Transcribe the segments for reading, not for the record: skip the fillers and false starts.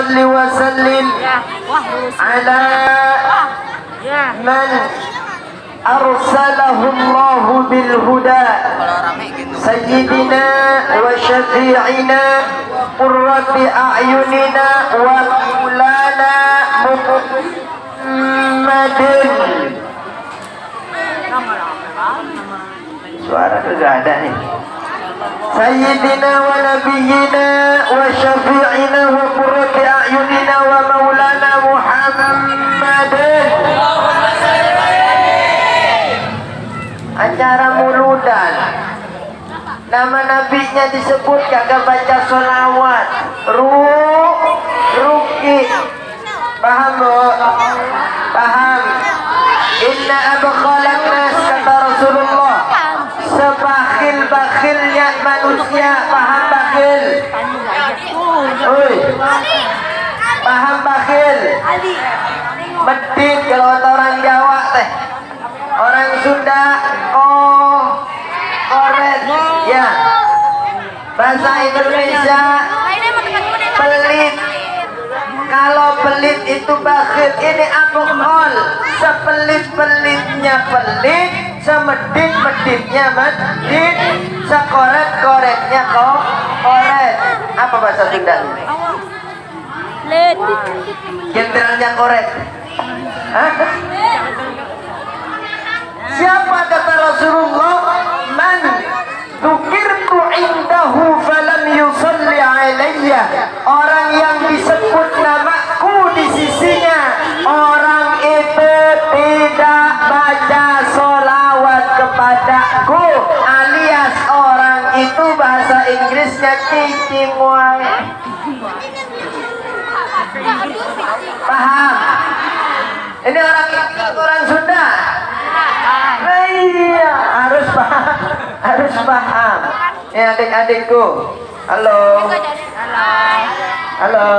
salli wa sallim ala man arsalahu Allah bil huda sayyidina wa syafi'ina qurrati a'yunina wa maulana Muhammadin. Suara enggak ada nih. Sayyidina wa nabiyyina wa syafi'ina wa qurrati a'yunina wa maulana Muhammadin. Acara muludan, nama nabinya disebut, kagak baca sholawat. Ruki. Paham bu? Paham. Inna abkhalan nas, kata Rasulullah, sebakhil-bakhilnya manusia. Paham bakhil? Oi. Paham bakhil? Medit kalau kata orang Jawa teh. Orang Sunda koret ya. Bahasa Indonesia pelit. Kalau pelit itu bakhil. Ini abkhal. Sepelit-pelitnya pelit, semedit-meditnya medit, sekoret-koretnya koret. Apa bahasa Sunda? Jenderalnya koret. Hah? Siapa kata Rasulullah? Man dzukirtu indahu falam yusalli alayya. Orang yang disebut namaku di sisinya, orang itu tidak baca sholawat kepadaku, alias orang itu bahasa Inggrisnya cicingwai. Paham? Ini orang Sunda. Nah, iya, harus paham. Ya adik-adikku. Halo. Halo.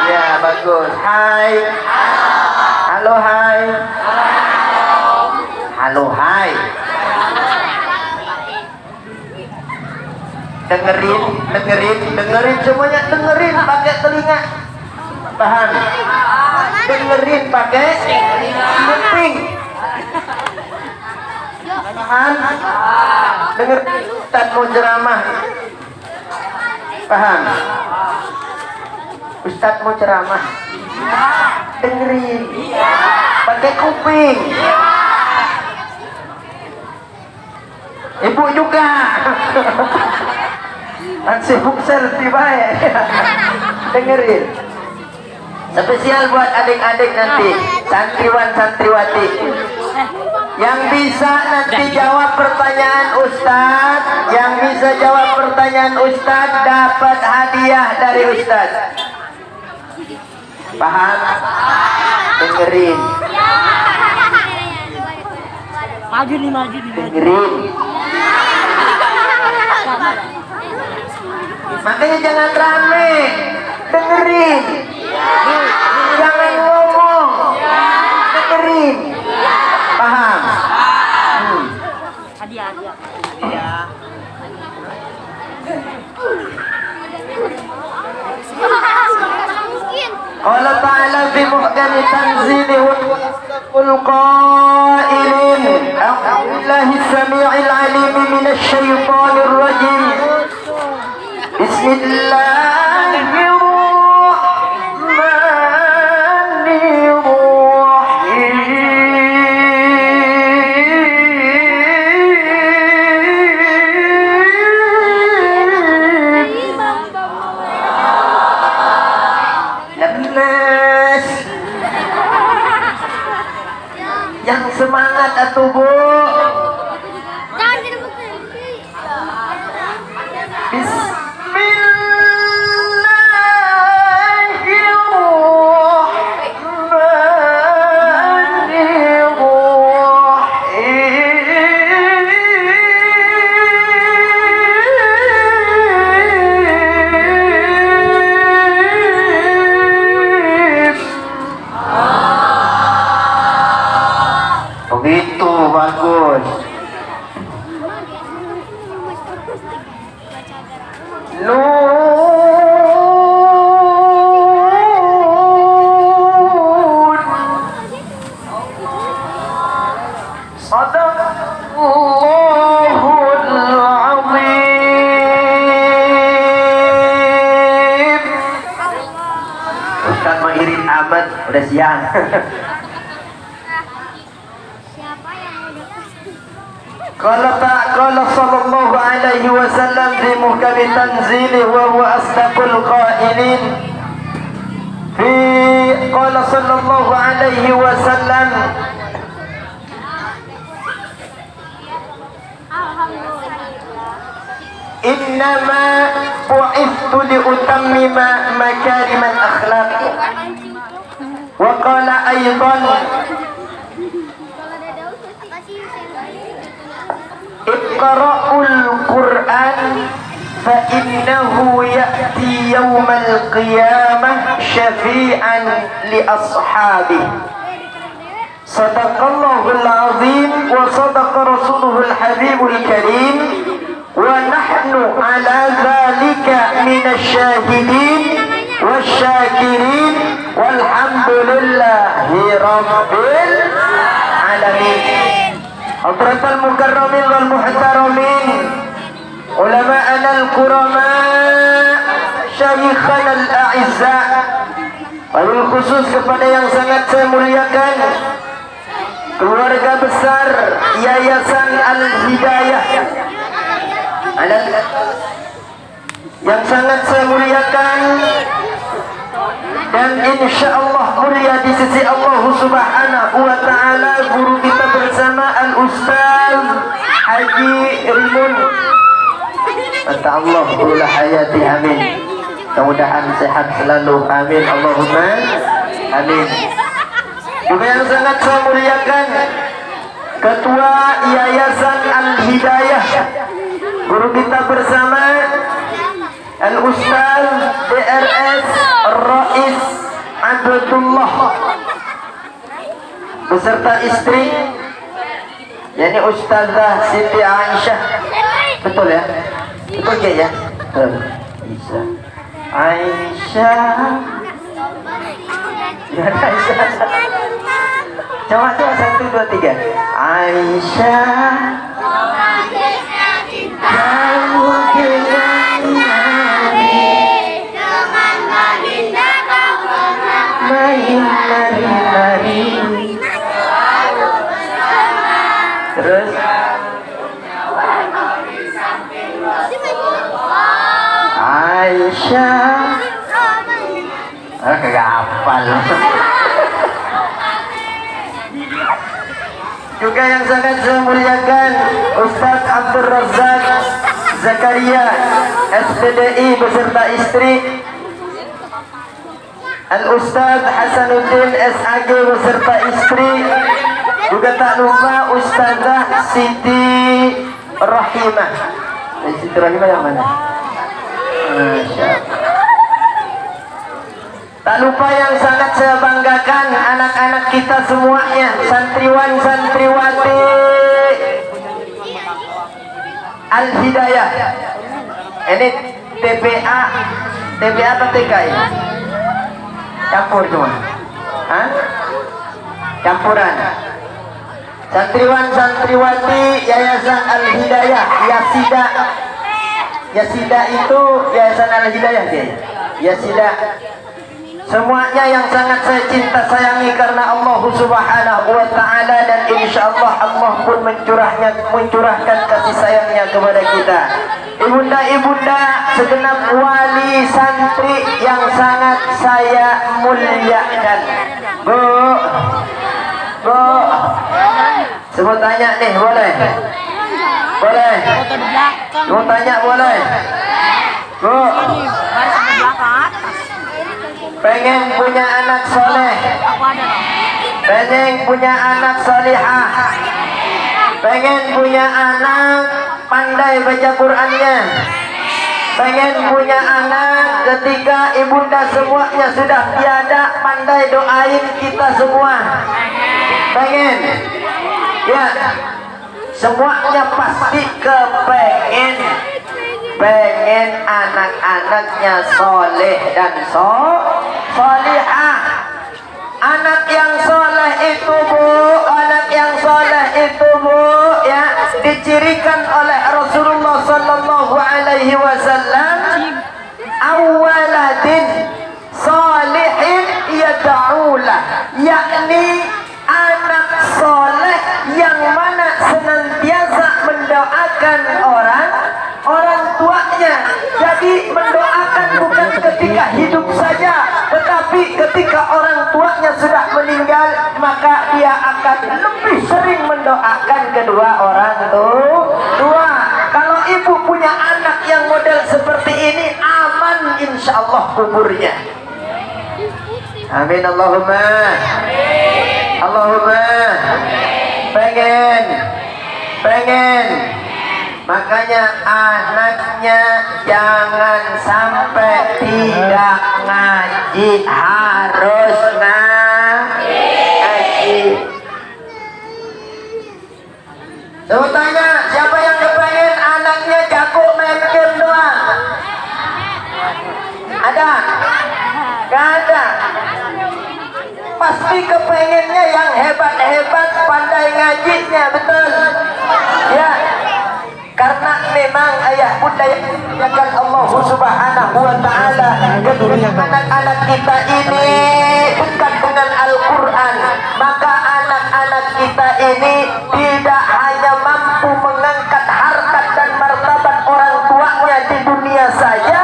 Ya bagus. Hai. Halo hai. Halo hai. Dengerin semuanya, dengerin pakai telinga. Paham? Dengerin pakai kuping. Paham? Dengar Ustaz mau ceramah. Paham? Ustaz mau ceramah. Dengerin. Pakai kuping. Ibu juga. Sibuk selfie baik. Dengerin. Spesial buat adik-adik nanti, santriwan santriwati. Yang bisa nanti jawab pertanyaan Ustaz, yang bisa jawab pertanyaan Ustaz dapat hadiah dari Ustaz. Paham? Dengerin. Maju nih. Dengerin. Makanya jangan rame. Dengerin. Jangan ngomong. Dengerin. Paham? Hadiah. Qala ta'ala fi muhkami tanzilihi wal qailin a'udzu billahi as-sami'il 'alim minasy syaithanir rajim. Bismillahirrahmanirrahim. Yang semangat atuh Bu. Begitu bagus. amat udah siang. Qala sallallahu alaihi wasallam fi muhkami tanzilih wa huwa asdaqul qailin fi qala sallallahu alaihi wasallam innama bu'ithtu liutammima makarimal akhlaq wa qala aidan iqra'ul Qur'an fa innahu ya'ti yawmal qiyamah syafi'an li ashabihi. Sadaqallahul azim wa sadaqa rasuluhul habibul karim wa nahnu ala dhalika minasyahidin wasyakirin walhamdulillahi rabbil alamin. Hadratal mukarramin wal muhtaramin, ulama'ana al-kurama, syayikhana al-a'izza, wabil khusus kepada yang sangat saya muliakan keluarga besar Yayasan Al-Hidayah, yang sangat saya muliakan dan insyaallah mulia di sisi Allah Subhanahu wa taala guru kita bersama Al-Ustaz Haji Rimun. Allah ula hayati, amin. Mudah-mudahan sehat selalu, amin, Allahumma amin. Juga yang sangat saya muliakan Ketua Yayasan Al-Hidayah, guru kita bersama Al-Ustaz DRS Rais Abdullah beserta istri, yakni Ustazah Siti Aisyah. Betul ya? Betul ya? Betul. Aisyah. Ya, Aisyah. Coba 1, 2, 3. Aisyah. Kamu dengan main lari-lari, terus Aisyah, kagak hafal. Juga yang sangat saya muliakan Ustaz Abdul Razak Zakaria SPDI beserta istri, Al-Ustaz Hasanuddin SAG beserta istri, juga tak lupa Ustazah Siti Rahimah. Siti Rahimah yang mana? Masya Allah. Tak lupa yang sangat saya banggakan anak-anak kita semuanya, santriwan santriwati Al-Hidayah. Ini TPA atau TKI? Campur cuma, hah? Campuran. Santriwan santriwati Yayasan Al-Hidayah, Yasida. Yasida itu Yayasan Al-Hidayah dia. Yasida. Semuanya yang sangat saya cinta sayangi karena Allah Subhanahu wa taala, dan insyaallah Allah pun mencurahkan kasih sayangnya kepada kita. Ibunda-ibunda segenap wali santri yang sangat saya muliakan. Bu, sebut tanya nih, boleh? Boleh? Mau tanya boleh? Bu, pengen punya anak soleh, pengen punya anak solihah, pengen punya anak pandai baca Qur'annya, pengen punya anak ketika ibunda semuanya sudah tiada pandai doain kita semua, pengen ya, semuanya pasti kepengen, pengen anak-anaknya soleh dan solihah. Anak yang soleh itu bu, anak yang soleh itu bu, ya, dicirikan oleh Rasulullah Sallallahu Alaihi Wasallam, awaladin salihin yad'u akan lebih sering mendoakan kedua orang tua. Kalau ibu punya anak yang model seperti ini, aman insya Allah kuburnya. Amin Allahumma. Allahumma. Pengen. Makanya anaknya jangan sampai tidak ngaji, harus ngaji. Saya tanya, siapa yang kepengen anaknya jago main game doang? Ada? Gak ada. Pasti kepengennya yang hebat-hebat, pandai ngajinya, betul? Ya. Karena memang ayah bunda yang dimuliakan Allah Subhanahu wa ta'ala, ketika anak-anak kita ini dekat dengan Al-Quran, maka anak-anak kita ini tidak hanya mampu mengangkat harkat dan martabat orang tuanya di dunia saja,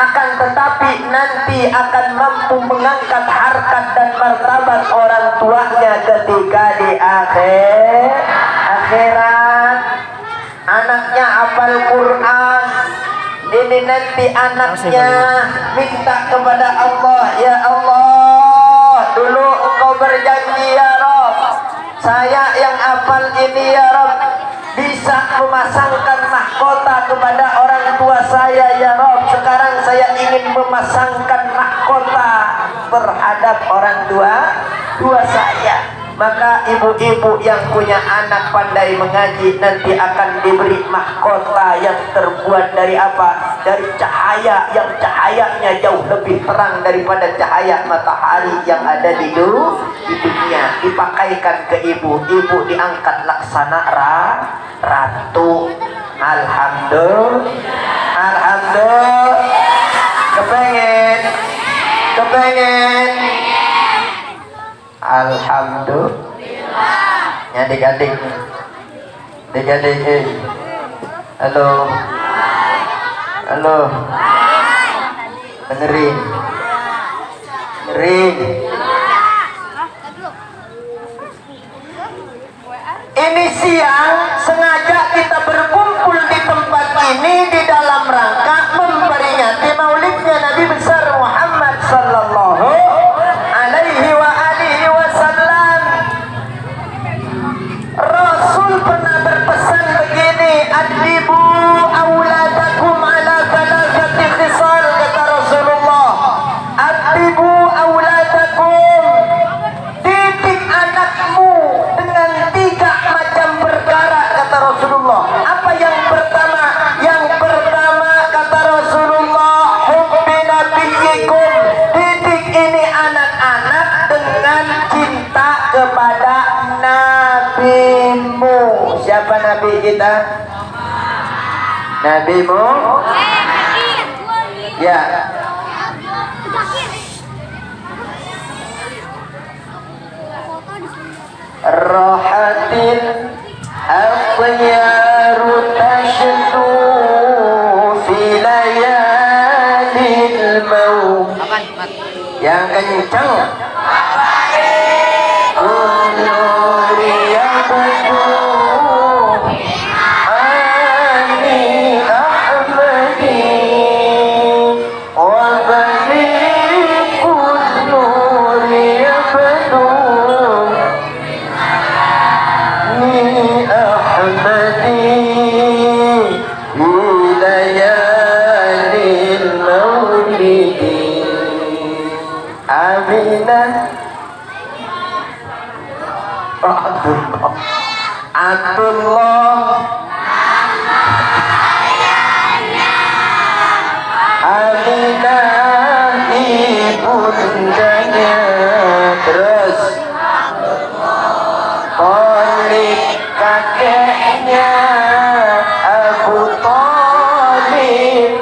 akan tetapi nanti akan mampu mengangkat harkat dan martabat orang tuanya ketika di akhirat. Anaknya hafal Quran, ini nanti anaknya minta kepada Allah, ya Allah, dulu engkau berjanji ya Rabb, saya yang hafal ini ya Rabb bisa memasangkan mahkota kepada orang tua saya ya Rabb. Sekarang saya ingin memasangkan mahkota terhadap orang tua saya. Maka ibu-ibu yang punya anak pandai mengaji nanti akan diberi mahkota yang terbuat dari apa? Dari cahaya yang cahayanya jauh lebih terang daripada cahaya matahari yang ada di dunia. Dipakaikan ke ibu, ibu diangkat laksana ratu. Alhamdulillah. Kepengen. Alhamdulillah. Ya adik-adik. Halo. Dengerin. Ini siang sengaja kita berkumpul di tempat ini di dalam rangka memperingati maulidnya Nabi besar Muhammad sallallahu alaihi wa alihi wasallam. Rasul pernah berpesan begini, adibu auladakum ala thalathati khisal, kata Rasulullah. Adibu auladakum, didik anakmu dengan 3 macam perkara, kata Rasulullah. Apa yang pertama? Yang pertama kata Rasulullah, hubbi nabiyyikum, didik ini anak-anak dengan cinta kepada nabimu. Siapa nabi kita? Nabimu? Ya. Rahatin atyaru tashdu fi layalil maut. Yang kencang. Abdullah Aminah ibundanya, terus Thalib kakeknya Abu Thalib,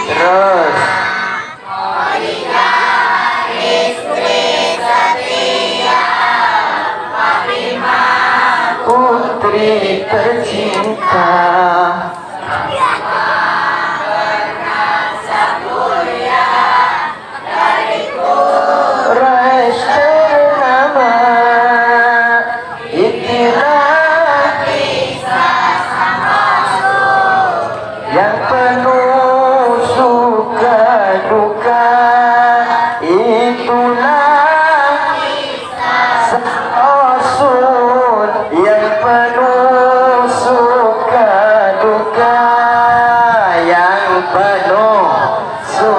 terus putri tercinta Quraisy ternama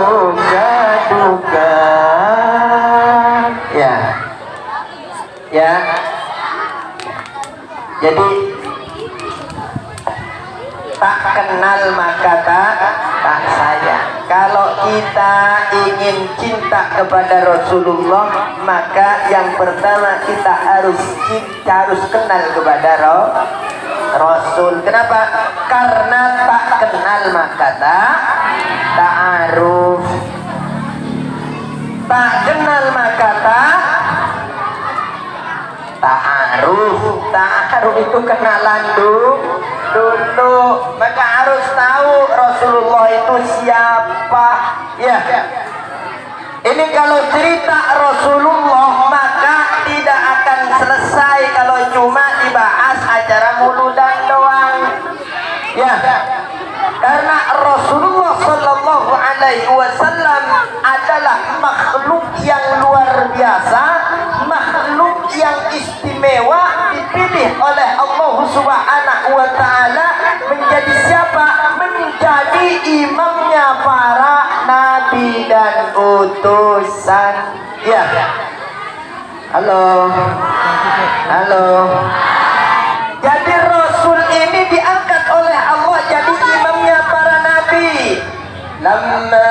duga-duga. Ya, ya. Jadi tak kenal maka tak sayang. Kalau kita ingin cinta kepada Rasulullah, maka yang pertama kita harus kenal kepada Rasul. Kenapa? Karena tak kenal maka ta'aruf. Tak kenal maka ta'aruf. Ta'aruf itu kenalan dulu. Maka harus tahu Rasulullah itu siapa. Ya. Ini kalau cerita Rasulullah maka tidak akan selesai kalau cuma dibahas acara muludan doang. Ya. Karena Rasulullah Sallallahu Alaihi Wasallam adalah makhluk yang luar biasa, makhluk yang istimewa, dipilih oleh Allah Subhanahu Wa Taala menjadi siapa? Menjadi imamnya para nabi dan utusan. Ya. Halo. Halo. Jadi Rasul ini diangkat oleh Allah jadi imamnya para nabi. Lamma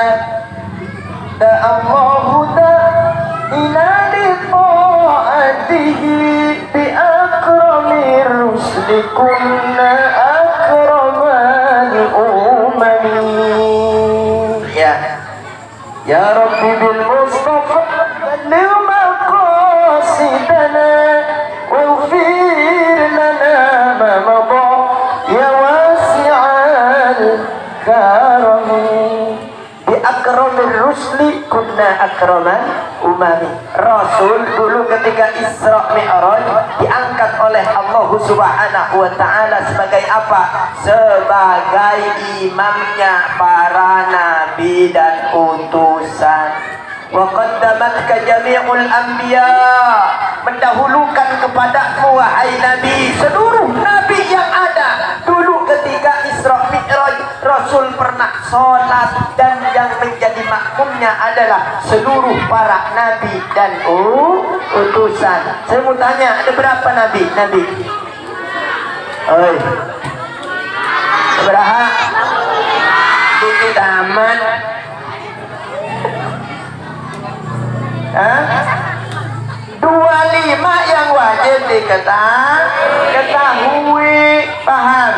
da'allahu ila ta'atihi bi akramir rusli kunna akramal umami. Ya Rabbi bil Mustafa balligh maqasidana waghfir lana ma madha ya wasi'al karami. Bi akramir rusli kunna akramal umami. Rasul dulu ketika Isra Mi'raj diangkat oleh Allah Subhanahu Wa Taala sebagai apa? Sebagai imamnya para nabi dan utusan. Wa qaddamatka jami'ul anbiya, mendahulukan kepadamu wahai nabi seluruh nabi yang ada. Dulu ketika Isra Mi'raj Rasul pernah sholat dan yang menjadi makmumnya adalah seluruh para nabi dan utusan. Saya mau tanya, ada berapa nabi? Oi, berapa? Dikit aman. 25 yang wajib diketahui. Paham?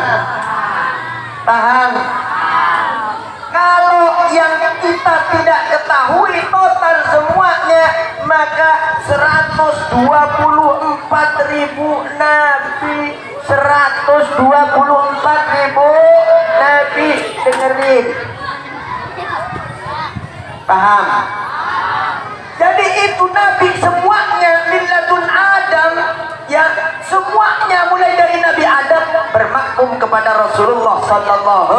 Kalau yang kita tidak ketahui total semuanya, maka 124.000 nabi. 124.000 nabi. Dengerin. Paham? Jadi itu nabi semuanya milladun Adam, ya, semuanya mulai dari Nabi Adam bermakmum kepada Rasulullah Sallallahu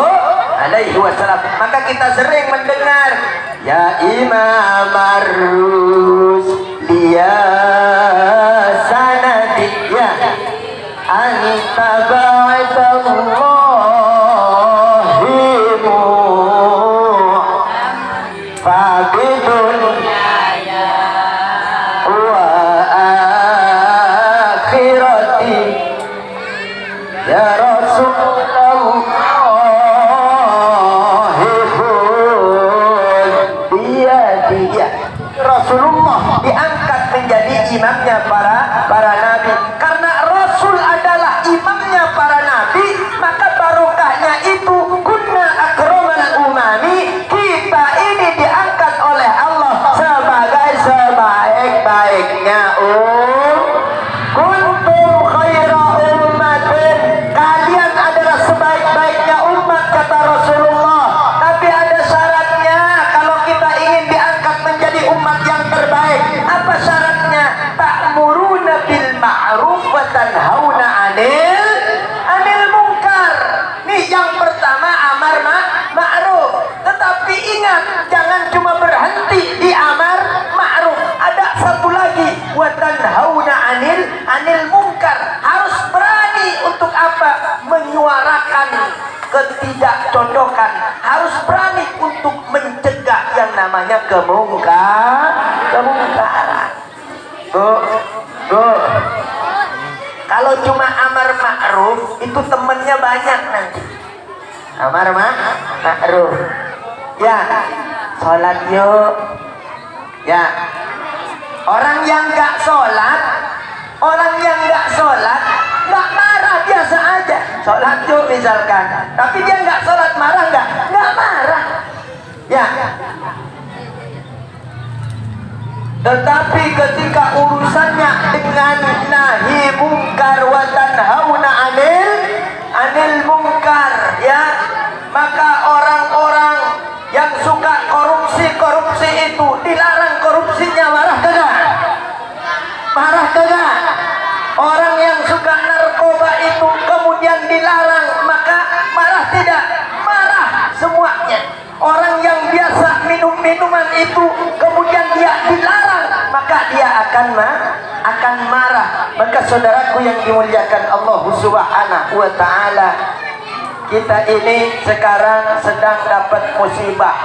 Alaihi Wasallam. Maka kita sering mendengar ya Imam Ar-Rusli sanadi ya anta ba'dallahi fabidun ya Rasulullah dia Rasulullah diangkat menjadi imamnya para nabi. Karena Rasul adalah imamnya para nabi, maka barokahnya itu kunna akramal umami, kita ini diangkat oleh Allah sebagai sebaik-baiknya kuntum khaira ummatin, kalian adalah sebaik-baiknya umat kata Rasulullah. Tapi ada syaratnya kalau kita ingin diangkat menjadi umat yang terbaik. Apa syaratnya? Ta'muruna bil ma'ruf wa tanhauna 'anil munkar. Nih yang pertama amar ma'ruf. Tetapi ingat, jangan cuma berhenti di amar ma'ruf. Ada satu lagi, wa tanhauna 'anil munkar. Harus berani untuk apa? Menyuarakan ketidakcocokan. Harus berani untuk mencegah yang namanya kemungkaran. Bu, kalau cuma amar ma'ruf itu temennya banyak nanti. Amar ma'ruf, ya sholat yuk, ya. Orang yang nggak sholat nggak marah, biasa aja. Sholat yuk misalkan, tapi dia nggak sholat, marah nggak marah, ya. Tetapi ketika urusannya dengan nahi mungkar wa tanhauna anil mungkar, ya, maka orang-orang yang suka korupsi itu dilarang korupsinya, marah kagak? Marah kagak? Orang yang suka narkoba itu kemudian dilarang, maka marah tidak? Marah semuanya. Orang yang biasa minum minuman itu kemudian dia dilarang, maka dia akan marah. Maka saudaraku yang dimuliakan Allah Subhanahu wa ta'ala, kita ini sekarang sedang dapat musibah.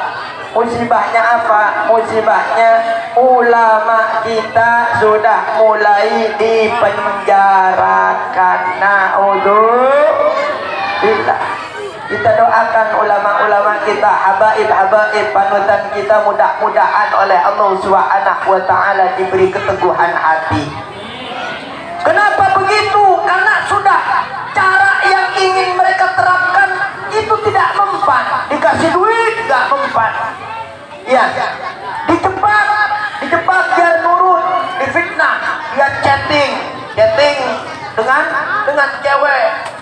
Musibahnya apa? Musibahnya ulama kita sudah mulai dipenjarakan. Naudzubillah. Kita doakan ulama-ulama kita, habaib panutan kita, mudah-mudahan oleh Allah Subhanahu wa ta'ala diberi keteguhan hati. Kenapa begitu? Karena sudah cara yang ingin mereka terapkan itu tidak mempan. Dikasih duit gak mempan, ya, dijebak biar nurut, difitnah, dia chatting dengan cewek,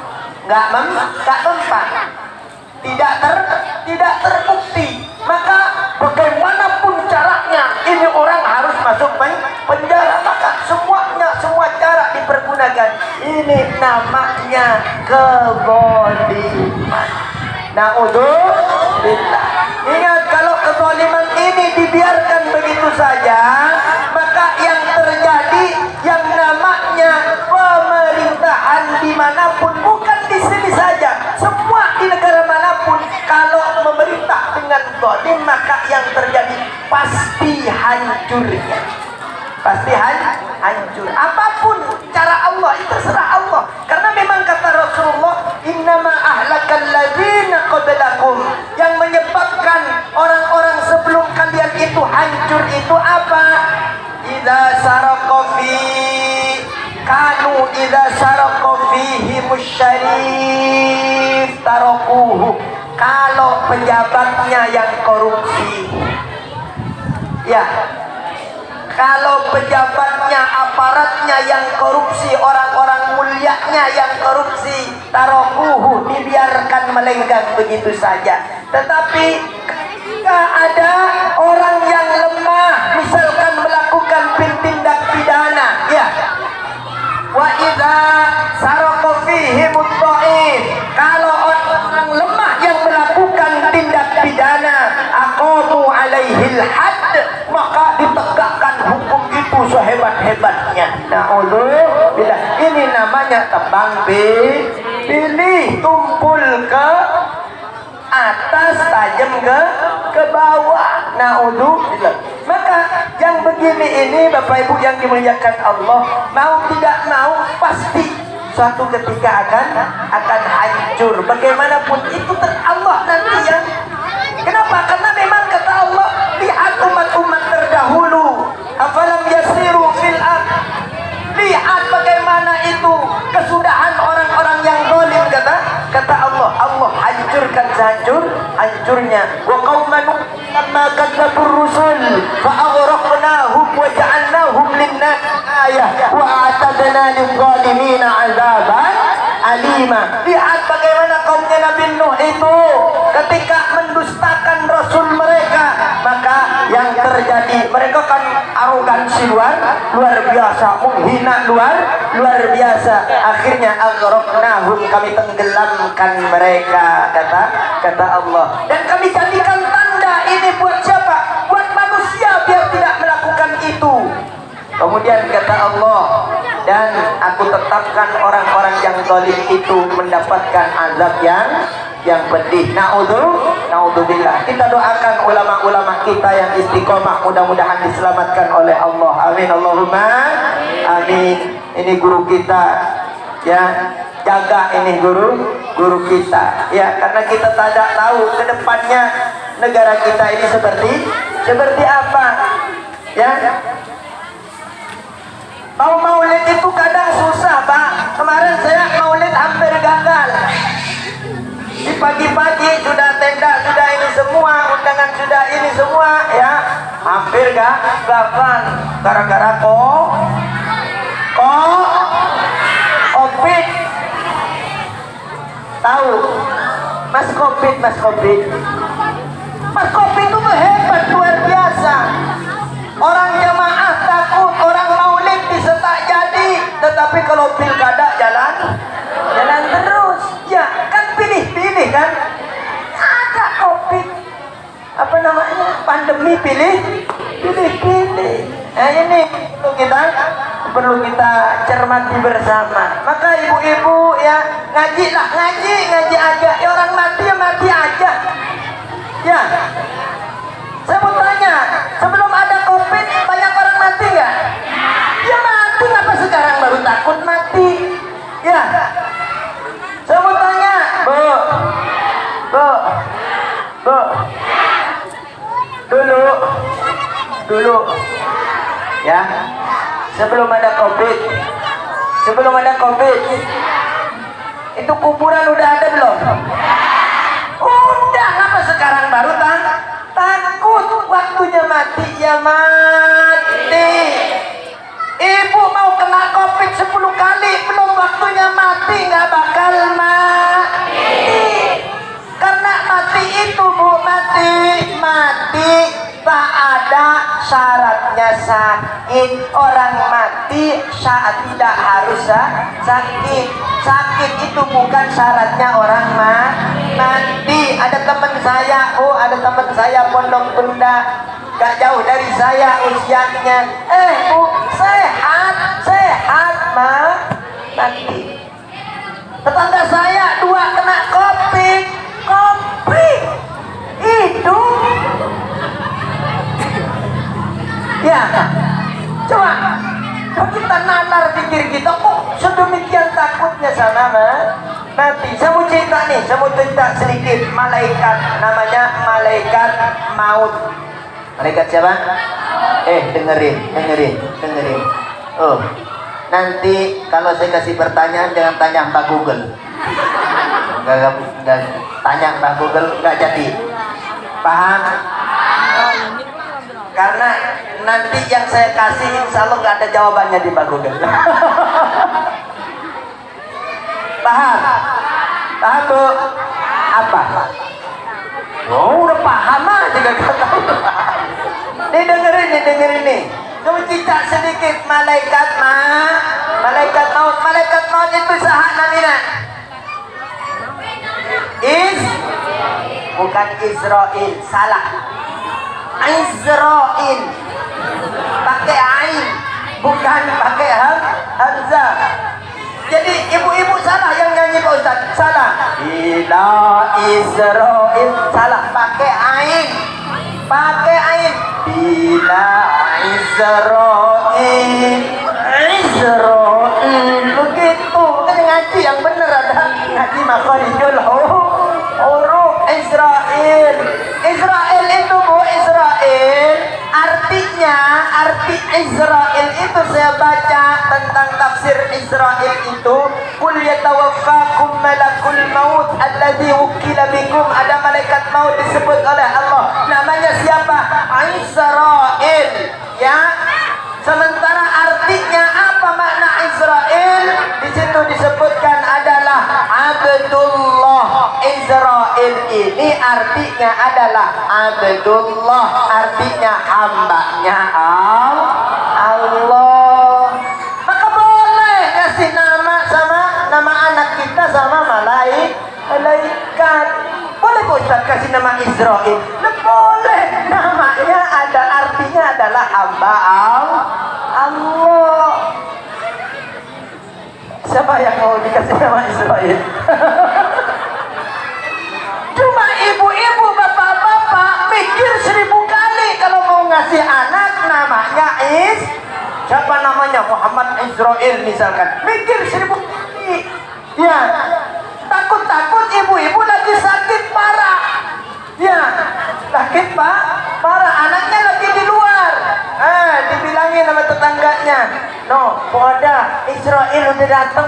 nggak mempan, tidak terbukti. Maka bagaimanapun caranya ini orang harus masuk penjara. Maka semua cara dipergunakan. Ini namanya kezaliman. Naudzubillah. Ingat, kalau kezaliman ini dibiarkan begitu saja, maka yang terjadi yang namanya pemerintahan dimanapun, bukan di sini saja, semua di negara manapun, kalau memerintah dengan zalim, maka yang terjadi pasti hancurnya, pasti hancur. Apapun cara Allah itu terserah Allah, karena memang kata Rasulullah, innama ahlakal ladzina qablakum, yang menyebabkan orang-orang sebelum kalian itu hancur itu apa? Idza saraka fihi musyarif tarakuhu. Kalau pejabatnya yang korupsi, ya, kalau pejabatnya, aparatnya yang korupsi, orang-orang mulianya yang korupsi, tarokuhu, dibiarkan melenggang begitu saja. Tetapi ketika ada orang yang lemah, misalkan melakukan tindak pidana, ya, wa idza saraka fihi mudha'if, kalau orang lemah yang melakukan tindak pidana, aqamu alaihil hadd, maka ditegakkan hukum itu sehebat-hebatnya. Naudzubillah. Ini namanya tebang pilih, tumpul ke atas, tajam ke bawah. Naudzubillah. Maka yang begini ini, Bapak Ibu yang dimuliakan Allah, mau tidak mau pasti suatu ketika akan hancur. Bagaimanapun itu Allah nanti yang. Kenapa? Karena memang kata Allah, lihat umat-umat terdahulu, afalam yasiru fil ardh, lihat bagaimana itu kesudahan orang-orang yang zalim. Kata Allah hancurkan hancurnya. Wa qauman lamma kadzdzabur rusul fa aghraqnahum wa ja'alnahum lin-nas ayah wa a'tadna lil-zalimina 'adzaban alima. Lihat bagaimana kaumnya Nabi Nuh itu ketika mendustakan rasul mereka, maka yang terjadi, mereka kan arogansi luar biasa, menghina luar biasa. Akhirnya aghraqnahum, kami tenggelamkan mereka, kata Allah. Dan kami jadikan tanda ini buat siapa? Buat manusia biar tidak melakukan itu. Kemudian kata Allah, dan aku tetapkan orang-orang yang zalim itu mendapatkan azab yang yang pedih. Naudzubillah. Kita doakan ulama-ulama kita yang istiqomah, mudah-mudahan diselamatkan oleh Allah. Amin Allahumma amin. Ini guru kita, ya, jaga ini guru kita, ya, karena kita tidak tahu ke depannya negara kita ini seperti apa, ya. Mau maulid itu kadang susah, Pak. Kemarin saya maulid hampir gagal. Di pagi-pagi sudah tenda, sudah ini semua, undangan sudah ini semua, ya, hampir gagal gara-gara COVID. Tahu Mas COVID itu hebat, luar biasa. Orang jamaah takut, orang maulid bisa tak jadi, tetapi kalau pilkada jalan terus, ya kan, pilih kan. Ada COVID, apa namanya, pandemi, pilih. Nah, ini perlu kita cermati bersama. Maka ibu-ibu, ya, ngaji aja. Ya, orang mati ya mati aja, ya. Saya mau tanya, sebelum ada COVID banyak orang mati nggak? Ya mati, ngapa sekarang baru takut mati? Ya. Saya mau tanya, Bu. Dulu, ya, sebelum ada COVID, itu kuburan udah ada belum? Udah, ngapa sekarang baru takut? Waktunya mati ya mati. Ibu mau kena COVID 10 kali, belum waktunya mati, nggak bakal mati. Karena mati itu, Bu, mati tak ada syaratnya sakit. Orang mati saat tidak harus sakit. Sakit itu bukan syaratnya orang mati. Ada teman saya pondok benda, gak jauh dari saya usianya, Bu, sehat mati. Tetangga saya 2 kena COVID hidup. Ya, coba kita nalar pikir kita, kok sedemikian takutnya sama mati. Saya mau cerita sedikit. Malaikat, namanya malaikat maut. Malaikat siapa? Dengerin. Oh, nanti kalau saya kasih pertanyaan jangan tanya Mbak Google. Nggak tanya Mbak Google, nggak jadi. Paham? Karena nanti yang saya kasih insya Allah nggak ada jawabannya di Mbak Google. Paham, Bu? Apa? Oh, udah paham aja, gak tahu. Nih, dengerin nih. Kamu cerita sedikit. Malaikat maut itu sahak namina. Bukan Israel, salah. Israel pakai ain, bukan pakai hamzah. Jadi ibu-ibu salah yang nyanyi, Pak Ustaz, salah. Ila Israel, salah, pakai ain. Ila Israel, begitu. Kan ngaji yang bener, ada ngaji makharijul huruf. Israel itu, Bu, Israel arti Israel itu saya baca tentang tafsir Israel itu, qul yatawaffakum malakul maut alladzi wukila bikum. Ada malaikat maut disebut oleh Allah, namanya siapa? Israel, ya. Sementara artinya apa makna Israel? Di situ disebutkan adalah Abdullah. Israel ini artinya adalah Abdullah, artinya hambanya Allah. Maka boleh kasih nama sama nama anak kita sama malaikat. Boleh Pak Ustaz kasih nama Israel? Boleh. Namanya ada, artinya adalah hamba Allah. Siapa yang mau dikasih nama Israel? siapa namanya Muhammad Israel misalkan, mikir 1000 kali. Ya, takut ibu-ibu lagi sakit parah. Ya, sakit pak, parah, anaknya lagi di luar. Dibilangin sama tetangganya, no, ada Israel udah datang.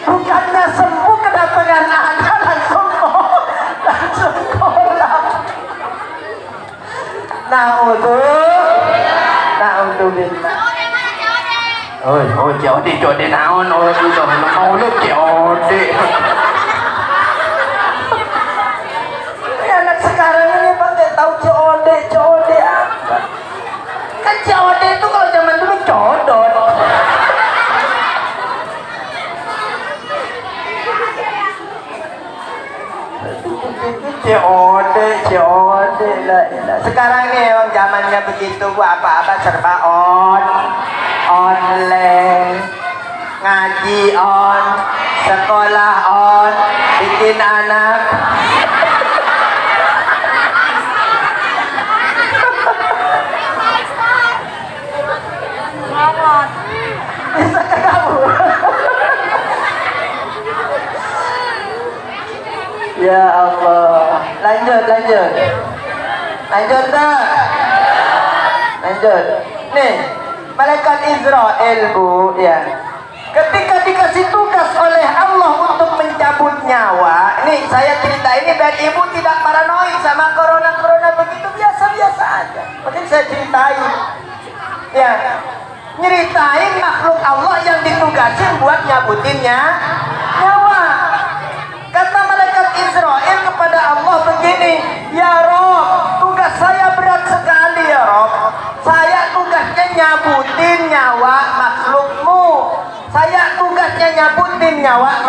Bukannya sembuh kedatangan anak langsung kolam. Naudzubillah. Oh, COD naon, oh itu mau lu COD. Anak sekarang ini pakai tahu COD apa? Kan COD itu kalau zaman dulu codot. COD lah. Sekarang nih emang zamannya begitu, Bu, apa-apa serba online, ngaji on, sekolah on, bikin anak. Bisa ke kamu. Ya Allah, lanjut tak? Lanjut. Nih, malaikat Israel, Bu, ya. Ketika dikasih tugas oleh Allah untuk mencabut nyawa, nih saya cerita ini biar ibu tidak paranoid sama corona begitu, biasa-biasa aja. Mungkin saya ceritain, ya, nyeritain makhluk Allah yang ditugasin buat nyabutinnya nyawa. Kata malaikat Israel kepada Allah begini, ya Rob, tugas saya berat sekali ya Rob. Saya tugasnya nyabutin nyawa makhlukmu. Saya tugasnya nyabutin nyawa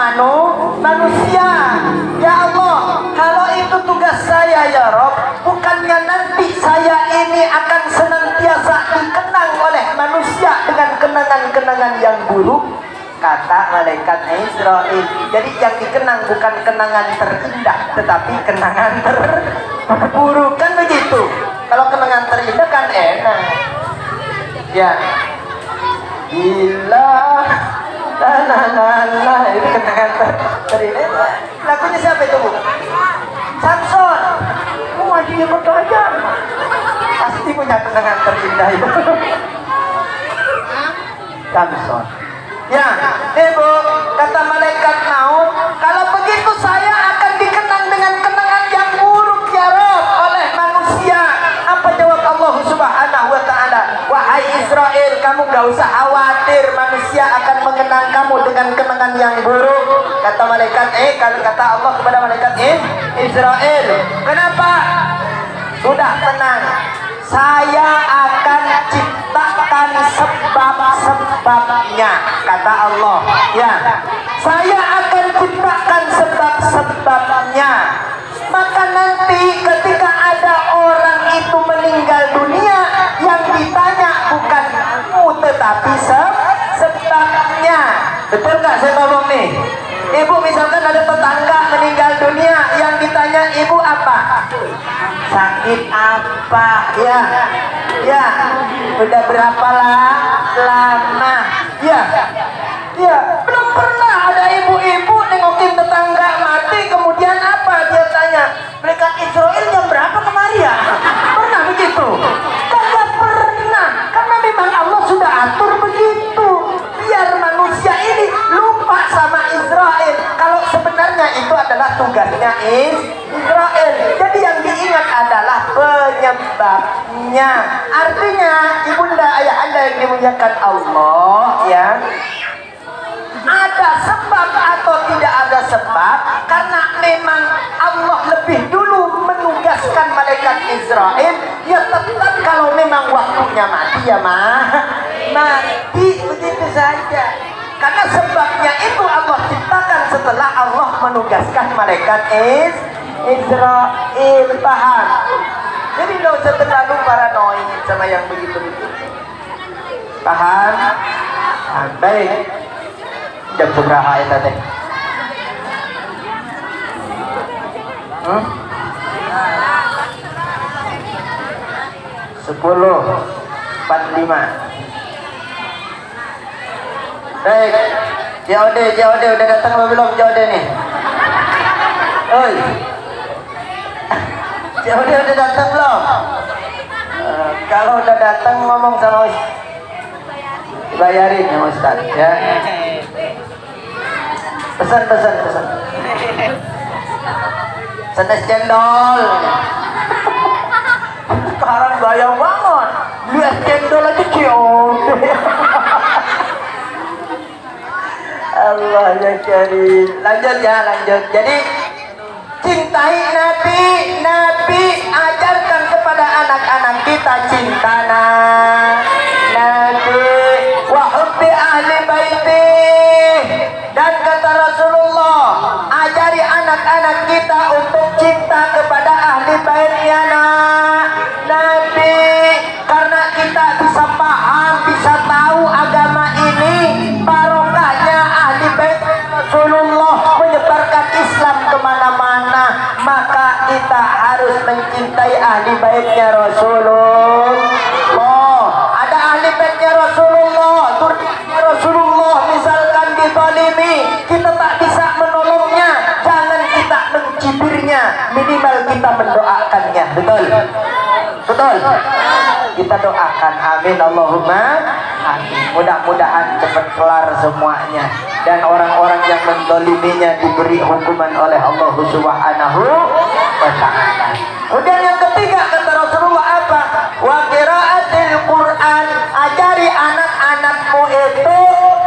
manusia. Ya Allah, kalau itu tugas saya ya Rob, bukannya nanti saya ini akan senantiasa dikenang oleh manusia dengan kenangan-kenangan yang buruk. Kata malaikat Israel, jadi yang dikenang bukan kenangan terindah, tetapi kenangan terburuk, kan begitu. Kalau kenangan terindah kan enak. Ya, gila, itu kenangan terindah. Lagunya siapa itu, Bu? Samson. Wah, dia berdoa, pasti punya kenangan terindah itu. Samson. Ya, Ibu, kata malaikat maut, kalau begitu saya akan dikenang dengan kenangan yang buruk ya Rob oleh manusia. Apa jawab Allah Subhanahu wa ta'ala? Wahai Israel, kamu gak usah khawatir, manusia akan mengenang kamu dengan kenangan yang buruk. Kata malaikat kata Allah kepada malaikat Israel, kenapa? Sudah tenang, saya akan ciptakan sebab-sebabnya, kata Allah. Ya, saya akan ciptakan sebab-sebabnya. Maka nanti ketika ada orang itu meninggal dunia, yang ditanya bukan kamu tetapi sebabnya. Betul nggak saya ngomong nih? Ibu misalkan ada tetangga meninggal dunia, yang ditanya ibu apa? Sakit apa? Ya, udah berapa lama? Ya, belum pernah ada ibu-ibu nengokin tetangga mati kemudian apa dia tanya, malaikat Israel jam berapa kemari ya? Pernah begitu? Kagak pernah, karena memang Allah sudah atur begitu, biar manusia ini lupa sama Israel kalau sebenarnya itu adalah tugasnya Israel. Jadi yang diingat adalah penyebabnya. Artinya ibunda ayah anda yang dimuliakan Allah, ya, ada sebab atau tidak ada sebab, karena memang Allah lebih dulu menugaskan malaikat Israel. Ya tetap kalau memang waktunya mati ya mati begitu saja. Karena sebabnya itu Allah ciptakan setelah Allah menugaskan malaikat Israel. Paham? Jadi tidak usah terlalu paranoid sama yang begitu-begitu. Paham? Baik. Jam seberapa itu teh? 10:45. Baik, JOD udah datang apa belum JOD nih? Oi, JOD udah datang belum? Kalau udah datang ngomong sama Ustaz, bayarin ya Ustaz ya. Pesan. Senes cendol. Sekarang gaya banget. Lihat cendol aja JOD. Allah ya Karim. Lanjut. Jadi cintai Nabi ajarkan kepada anak-anak kita cinta Nabi wa hubbi ahli baiti. Dan kata Rasulullah, ajari anak-anak kita untuk cinta kepada ahli baitnya Nabi, karena kita bisa paham, bisa tahu agama ini barokahnya ahli bait Rasulullah menyebarkan Islam kemana-mana. Maka kita harus mencintai ahli baitnya Rasulullah. Ada ahli baitnya Rasulullah, turunnya Rasulullah misalkan dizalimi, kita tak bisa menolongnya, jangan kita mencibirnya, minimal kita mendoakannya. Betul. Kita doakan, amin Allahumma amin. Mudah-mudahan cepat kelar semuanya dan orang-orang yang menzaliminya diberi hukuman oleh Allah Subhanahu wa ta'ala. Kemudian yang ketiga kata Rasulullah apa? Wa qiraatil Quran, ajari anak-anakmu itu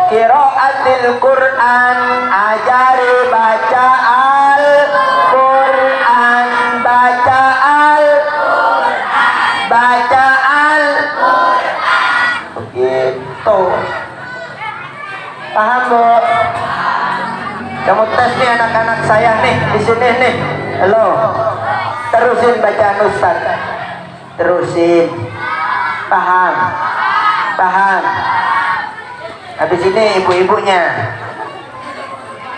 qiraatil Quran, ajari baca Al-Quran, baca begitu. Paham Bu? Kamu tes nih anak-anak saya nih di sini nih. Halo. Terusin bacaan Ustaz. Terusin. Paham? Habis ini ibu-ibunya.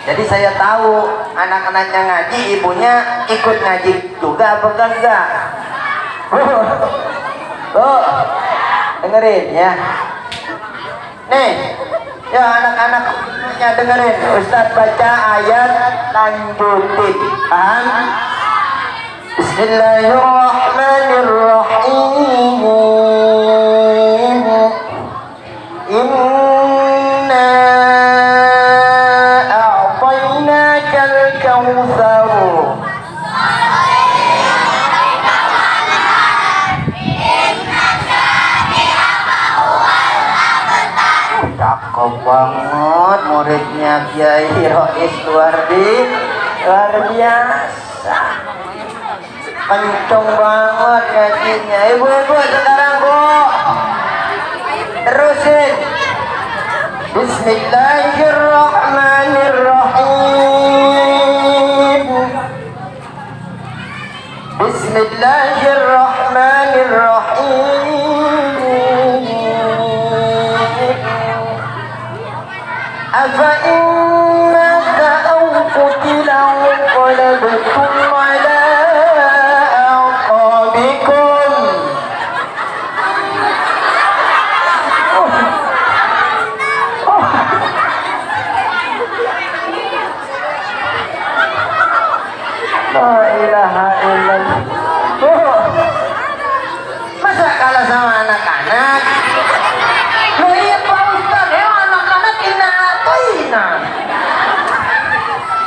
Jadi saya tahu anak-anaknya ngaji, ibunya ikut ngaji juga apa enggak? Dengerin ya. Nih, ya anak-anaknya dengerin. Ustaz baca ayat, lanjutin. Paham? Bismillahirrahmanirrahim. Inna a'tainakal kautsar. Cakep banget muridnya Kiai Rois, luar biasa, kenceng banget ngajinya. Ibu-ibu sekarang Bu, terusin. Bismillahirrahmanirrahim. أفإنك أو قتل انقلبتم على أعقابكم. La ilaha illallah. Masa kalah sama anak-anak? Loh iya Pak Ustaz, ya anak-anak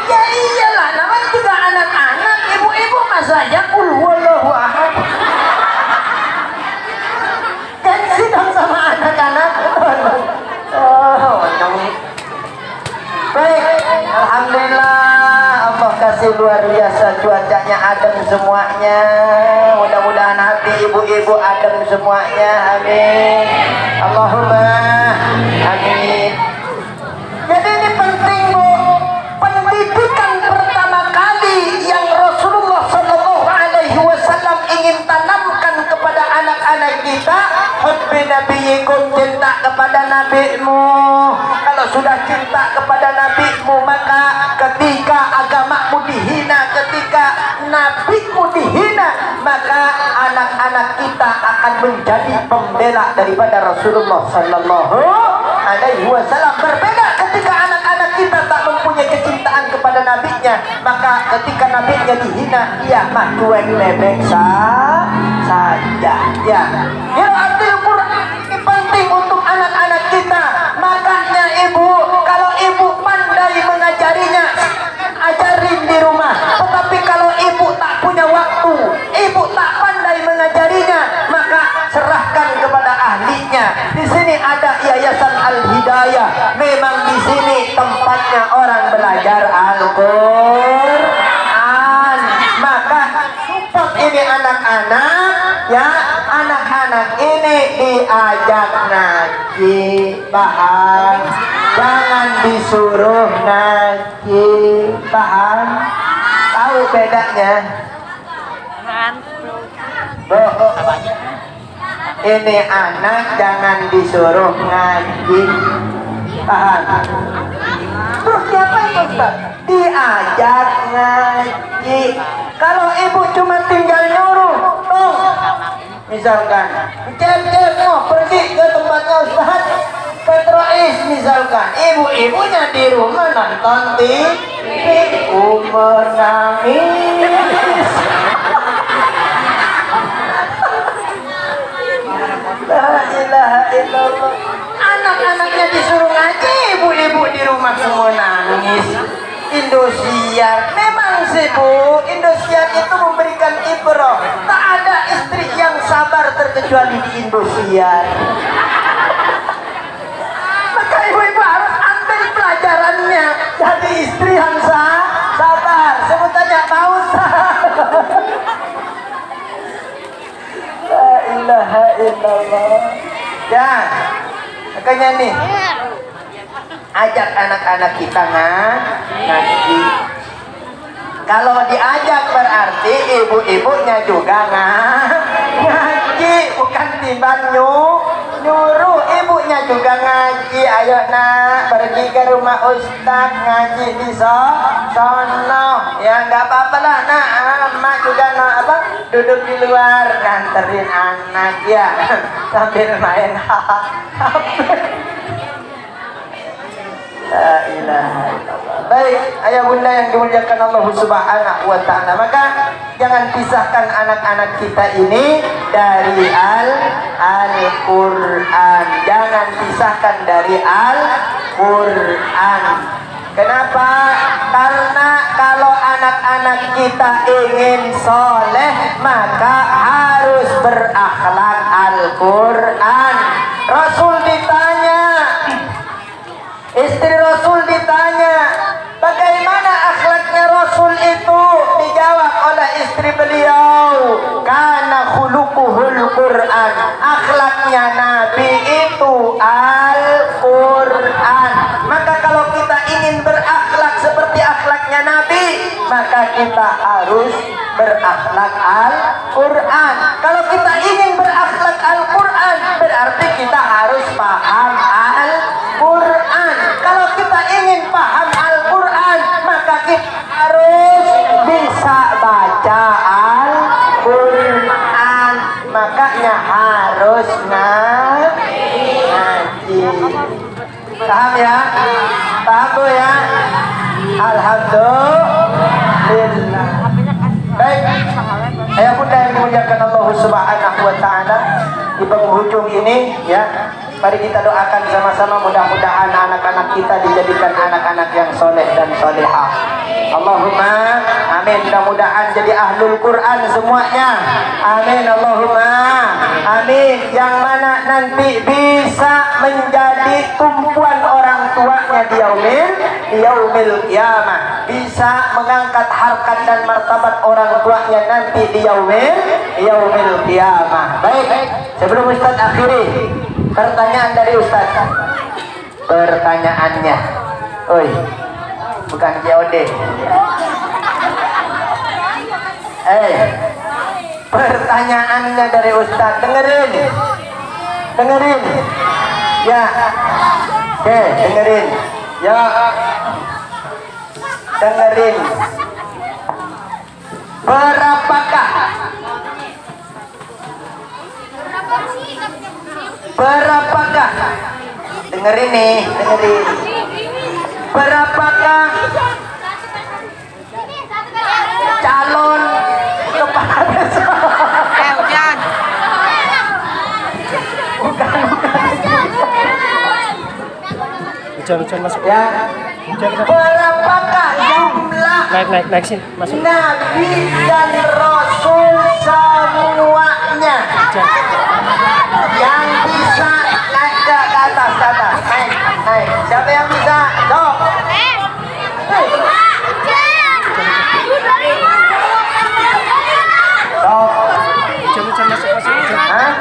ya iyalah, namanya juga anak-anak. Ibu-ibu masa aja qul huwallahu ahad. Kan sidang sama anak-anak. Baik, alhamdulillah Allah kasih luar biasa, cuacanya adem semuanya. Mudah-mudahan hati ibu-ibu adem semuanya, amin Allahumma amin. Jadi ini penting Bu, pendidikan pertama kali yang Rasulullah SAW ingin tanamkan kepada anak-anak kita, hubbi nabiyikum, cinta kepada nabimu. Kalau sudah cinta kepada nabimu, maka ketika agamamu dihina, ketika nabimu dihina, maka anak-anak kita akan menjadi pembela daripada Rasulullah Sallallahu Alaihi Wasallam. Berbeda ketika anak-anak kita tak mempunyai kecintaan kepada nabinya, maka ketika nabinya dihina, ia mah cuek lebek saja. Ya, Qiraatul Quran ini penting untuk anak-anak kita. Makanya ibu, kalau ibu pandai mengajarinya, ajarin di rumah. Tetapi kalau ibu tak punya waktu, ibu tak pandai mengajarinya, maka serahkan kepada ahlinya. Di sini ada Yayasan Al-Hidayah. Memang di sini tempatnya orang belajar Al-Quran. Maka support ini anak-anak, ya, anak-anak ini diajak ngaji, paham? Jangan disuruh ngaji, paham? Tahu bedanya? Ini anak jangan disuruh ngaji, paham? Terus siapa itu, Ustaz? Diajak ngaji. Kalau ibu cuma tinggal nyuruh, tuh, misalkan, cep mau pergi ke tempatnya Ustaz Petrois, misalkan, ibu-ibunya di rumah nonton TV, umur nangis. La ilaha illallah. Anak-anaknya disuruh ngaji, ibu-ibu di rumah semua nangis. Indosiar, memang sih Bu, Indosiar itu memberikan ibrah. Tak ada istri yang sabar terkecuali di Indosiar. Maka ibu-ibu harus ambil pelajarannya. Jadi istri yang sabar, sebutannya pausa. La ilaha illallah. Ya, makanya nih, ajak anak-anak kita ngaji. Kalau diajak berarti ibu-ibunya juga ngaji, bukan timbang nyuruh. Ibunya juga ngaji. Ayo nak, pergi ke rumah Ustaz ngaji di sono. Ya nggak apa-apa lah nak, mak juga duduk di luar nganterin anak ya sambil main HP. La ilaha illallah. Baik, ayah bunda yang dimuliakan Allah Subhanahu wa ta'ala, maka jangan pisahkan anak-anak kita ini dari Al-Quran. Jangan pisahkan dari Al-Quran. Kenapa? Karena kalau anak-anak kita ingin soleh, maka harus berakhlak Al-Quran. Rasul ditanya, istri Rasul ditanya, bagaimana akhlaknya Rasul itu? Dijawab oleh istri beliau, kana khuluquhul Quran. Akhlaknya Nabi itu Al-Quran. Maka kalau kita ingin berakhlak seperti akhlaknya Nabi, maka kita harus berakhlak Al-Quran. Kalau kita ingin berakhlak Al-Quran, berarti kita harus paham Al-Quran. Kalau kita ingin paham Al-Quran, maka kita harus bisa baca Al-Quran. Makanya harus ngaji. Paham ya? Paham Bu ya? Alhamdulillah. Baik, ayah bunda yang dimuliakan Allah Subhanahu wa ta'ala, di penghujung ini ya, mari kita doakan sama-sama, mudah-mudahan anak-anak kita dijadikan anak-anak yang soleh dan solehah. Allahumma amin. Mudah-mudahan jadi ahlul Quran semuanya. Amin. Allahumma amin. Yang mana nanti bisa menjadi tumpuan orang tuanya di yaumil qiyamah. Bisa mengangkat harkat dan martabat orang tuanya nanti di yaumil qiyamah. Baik, sebelum Ustaz akhiri, pertanyaan dari Ustaz. Pertanyaannya, oi, bukan COD. Pertanyaannya dari Ustaz. Dengerin. Ya. Oke, dengerin. Ya. Dengerin. Berapakah Berapakah? Dengerin nih, dengerin. Berapakah calon kepala desa? Hujan. Hujan masuk. Ya. Berapakah jumlah Naik sini masuk. nabi dan rasul semuanya yang bisa naik ke atas, naik. Siapa yang bisa? Sok. Sok. Hujan masuk. Hah?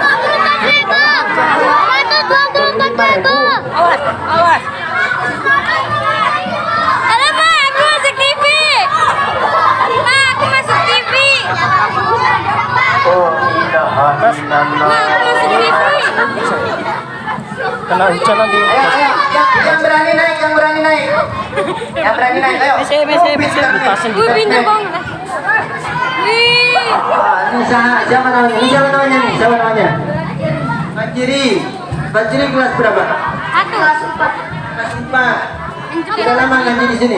Awas. Halo Pak, aku masuk TV. Pak, aku masuk TV. Oh, ilaha Pak, illallah. aku masuk TV. Kena hujan nanti. Ayo, yang berani naik, Yang berani naik, ayo. Ditasin Gue pindah bang. Wih. Ini siapa namanya? Siapa namanya? Fajri kelas berapa? Satu. Kelas 4. Sudah lama ngaji di sini?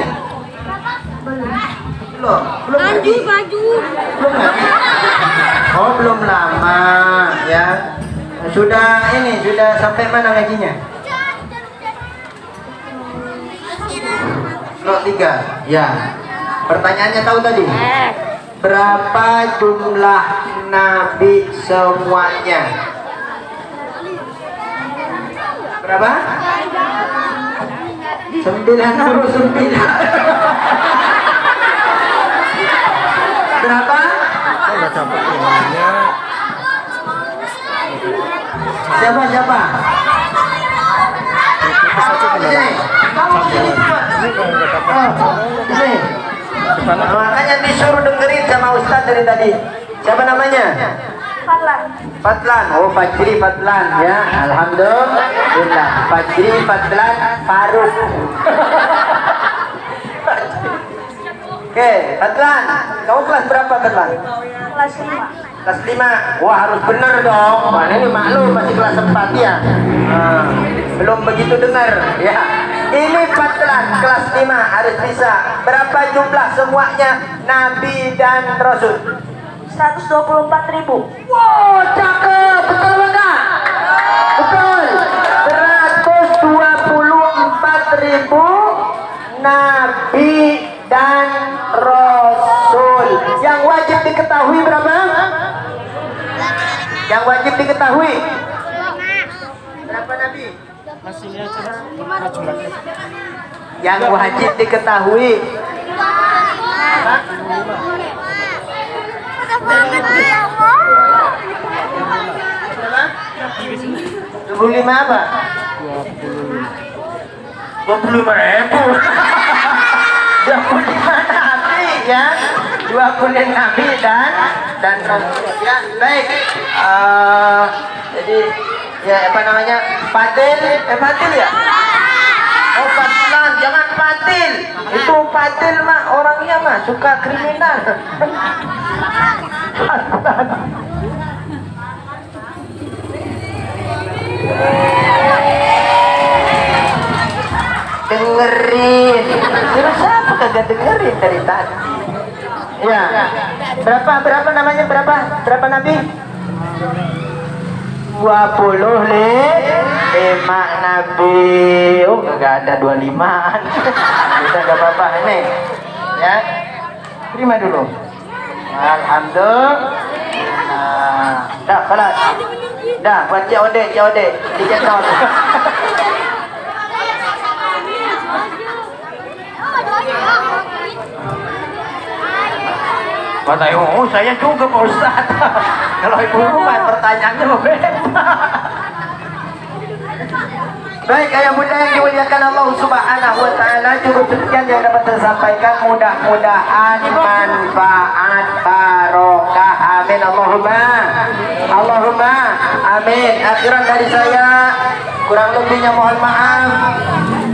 Belum ngaji. Baju. Belum ngaji. Oh, belum lama ya. Sudah sampai mana ngajinya? Kelas 3. Ya. Pertanyaannya tahu tadi? Berapa jumlah nabi semuanya? Berapa? 99. Berapa? Enggak dapat ilmunya. Siapa? Sini. Sini. Makanya disuruh dengerin sama Ustaz dari tadi. Siapa namanya? Fadlan. Oh, Fajri Fadlan ya. Alhamdulillah. Fajri Fadlan Faruk. Oke, Fadlan. Kamu kelas berapa, Fadlan? Kelas 5. Kelas 5. Wah, harus benar dong. Wah, ini maklum masih kelas 4 ya. Belum begitu dengar ya. Ini Fadlan kelas 5 harus bisa. Berapa jumlah semuanya nabi dan rasul? 124.000. Wow, cakep. Betul enggak? Betul. 124.000 nabi dan rasul. Yang wajib diketahui berapa? Yang wajib diketahui berapa nabi? Masih ini aja. Mas. Jumlahnya. Yang wajib diketahui 25 apa? 25.000. 25 nabi ya. 20 nabi dan rasul ya. Baik. Jadi ya apa namanya? Fadil ya? Oh, Fadlan, jangan Fadil. Itu Fadil mah orangnya mah suka kriminal. Dengerin. Terus siapa kagak dengerin dari tadi? Ya. Berapa namanya? Berapa nabi? 25 nabi. Oh, kagak ada 25-an. Bisa enggak apa-apa ini. Ya. Terima dulu. Alhamdulillah. Dah, kelas. Dah, buat COD dicetot. Kata ibu, saya juga Pak Ustaz. Kalau ibu rumah pertanyaannya berbeda. Baik, ayah muda yang dimuliakan Allah Subhanahu wa taala, cukup sekian yang dapat saya sampaikan. Mudah-mudahan manfaat barokah. Amin Allahumma amin. Akhiran dari saya, kurang lebihnya mohon maaf.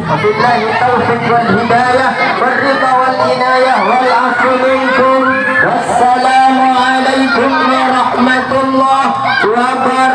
Wabillahi taufiq wal hidayah wal ridha wal inayah wal afu minkum. Wassalamu alaikum warahmatullahi wabarakatuh.